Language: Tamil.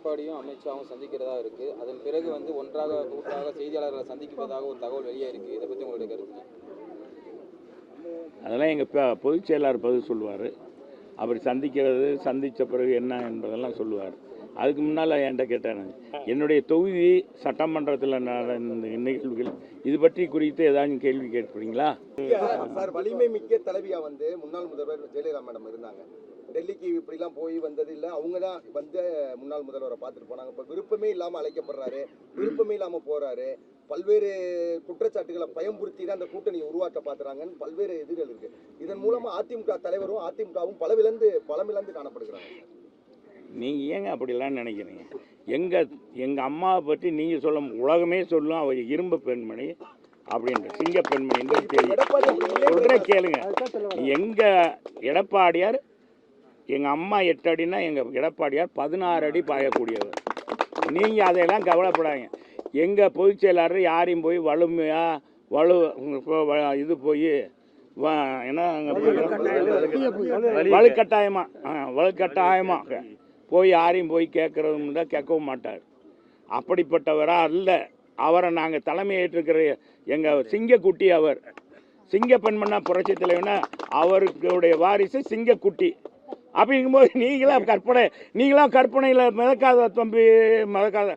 எடப்பாடியும் அமித்ஷாவும் சந்திக்கிறதா இருக்கு. அதன் பிறகு ஒன்றாக கூட்டாக செய்தியாளர்களை சந்திப்பதாக ஒரு தகவல் வெளியே இருக்கு. இதை பற்றி உங்களுடைய கருத்து? அதெல்லாம் எங்கள் பொதுச் செயலாளர் பதில் சொல்லுவார். அப்படி சந்தித்த பிறகு என்ன என்பதெல்லாம் சொல்லுவார். அதுக்கு முன்னால் என்கிட்ட கேட்டாங்க, என்னுடைய தொகுதி சட்டமன்றத்தில் நடந்த நிகழ்வுகள் இது பற்றி குறித்து ஏதாச்சும் கேள்வி கேட்பீங்களா? சார், வலிமை மிக்க தலைவியா முன்னாள் முதல்வர் ஜெயலலிதா மேடம் இருந்தாங்க. டெல்லிக்கு இப்படிலாம் போய் வந்தது இல்லை, அவங்க தான் முன்னாள் முதல்வரை பார்த்துட்டு போனாங்க. இப்போ விருப்பமே இல்லாமல் அழைக்கப்படுறாரு, விருப்பமே இல்லாமல் போறாரு. பல்வேறு குற்றச்சாட்டுகளை பயன்படுத்தி தான் அந்த கூட்டணியை உருவாக்க பார்க்குறாங்கன்னு பல்வேறு எதிர்கள் இருக்கு. இதன் மூலமா அதிமுக தலைவரும் அதிமுகவும் பலமிழந்து காணப்படுகிறாங்க. நீங்கள் ஏங்க அப்படிலாம் நினைக்கிறீங்க? எங்கள் அம்மாவை பற்றி நீங்கள் சொல்ல உலகமே சொல்லும், அவர் இரும்பு பெண்மணி அப்படின்ற சிங்க பெண்மணி என்று தெரியும். சொல்கிற கேளுங்க. எங்கள் எடப்பாடியார், எங்கள் அம்மா 8 அடினா எங்கள் எடப்பாடியார் 16 அடி பாயக்கூடியவர். நீங்கள் அதையெல்லாம் கவலைப்படாங்க. எங்கள் பொதுச் செயலாளர் யாரையும் போய் இது போய் என்ன வலுக்கட்டாயமாக போய் யாரையும் போய் கேட்கறதும் தான் கேட்கவும் மாட்டார். அப்படிப்பட்டவராக அல்ல. அவரை நாங்கள் தலைமை ஏற்றிருக்கிற எங்கள் சிங்கக்குட்டி. அவர் சிங்க பெண்மண்ணா புரட்சி தலைவனா, அவருடைய வாரிசு சிங்கக்குட்டி. அப்படிங்கும்போது நீங்களாம் கற்பனையில் மிதக்காத தம்பி, மிதக்காத